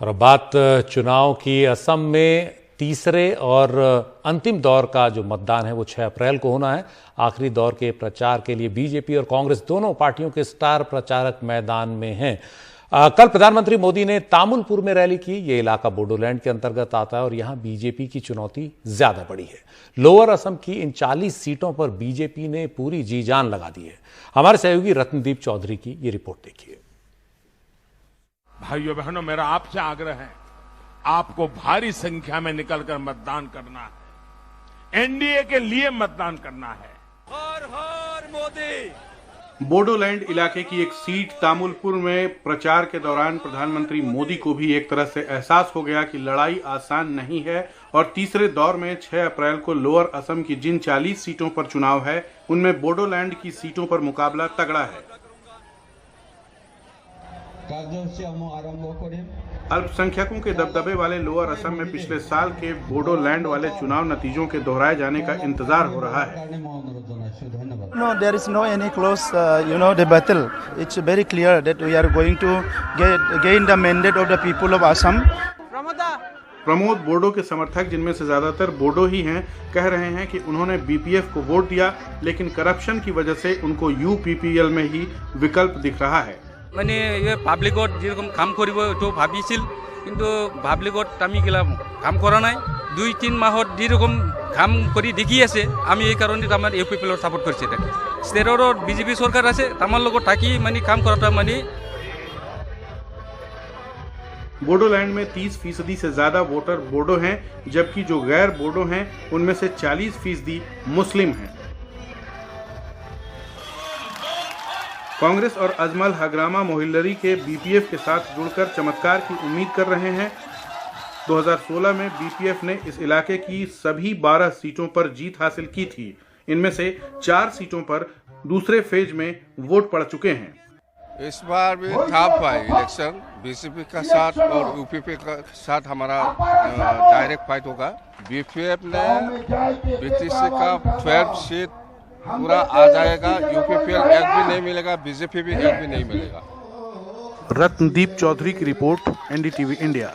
और बात चुनाव की। असम में तीसरे और अंतिम दौर का जो मतदान है वो 6 अप्रैल को होना है। आखिरी दौर के प्रचार के लिए बीजेपी और कांग्रेस दोनों पार्टियों के स्टार प्रचारक मैदान में हैं। कल प्रधानमंत्री मोदी ने तामुलपुर में रैली की। ये इलाका बोडोलैंड के अंतर्गत आता है और यहां बीजेपी की चुनौती ज्यादा बड़ी है। लोअर असम की इन 40 सीटों पर बीजेपी ने पूरी जी जान लगा दी है। हमारे सहयोगी रत्नदीप चौधरी की ये रिपोर्ट देखिए। भाइयों बहनों, मेरा आपसे आग्रह है, आपको भारी संख्या में निकलकर मतदान करना है। एनडीए के लिए मतदान करना है। हर हर मोदी। बोडोलैंड इलाके की एक सीट तामुलपुर में प्रचार के दौरान प्रधानमंत्री मोदी को भी एक तरह से एहसास हो गया कि लड़ाई आसान नहीं है और तीसरे दौर में 6 अप्रैल को लोअर असम की जिन 40 सीटों पर चुनाव है उनमें बोडोलैंड की सीटों पर मुकाबला तगड़ा है। अल्पसंख्यकों के दबदबे वाले लोअर असम में पिछले साल के बोडोलैंड वाले चुनाव नतीजों के दोहराए जाने का इंतजार हो रहा है। No, there is no any close, the battle. It's very clear that we are going to gain the mandate of the people of Assam. Pramod Bodo के समर्थक, जिनमें से ज्यादातर बोडो ही हैं, कह रहे हैं कि उन्होंने बीपीएफ को वोट दिया, लेकिन करप्शन की वजह से उनको यूपीपीएल में ही विकल्प दिख रहा है। মানে পাব্লিকত যেরকম কাম কৰিব তো ভাবিছিল, কিন্তু পাব্লিকত আমি গেলা কাম কৰা নাই। 2-3 মাহত যেরকম কাম কৰি দেখি আছে, আমি এই কাৰণে আমাৰ ইউপিপিএলৰ সাপোর্ট কৰিছে। ষ্টেটৰ বিজেপি সরকার আছে, আমাৰ লগত থাকি মানে কাম কৰাটা মানে। बोडोलैंड में 30% से ज्यादा वोटर बोडो हैं, जबकि जो गैर बोडो हैं उनमें से 40% मुस्लिम हैं। कांग्रेस और अजमल हग्रामा मोहिल्लरी के बीपीएफ के साथ जुड़कर चमत्कार की उम्मीद कर रहे हैं। 2016 में बीपीएफ ने इस इलाके की सभी 12 सीटों पर जीत हासिल की थी। इनमें से 4 सीटों पर दूसरे फेज में वोट पड़ चुके हैं। इस बार भी टफ है इलेक्शन। बीजेपी का साथ और यूपीपी का साथ हमारा डायरेक्ट फाइट होगा। बीपीएफ ने बीटीसी का 12 सीट पूरा आ जाएगा। यूपीपीएल एक भी नहीं मिलेगा, बीजेपी भी एक भी नहीं मिलेगा। रत्नदीप चौधरी की रिपोर्ट, एनडीटीवी इंडिया।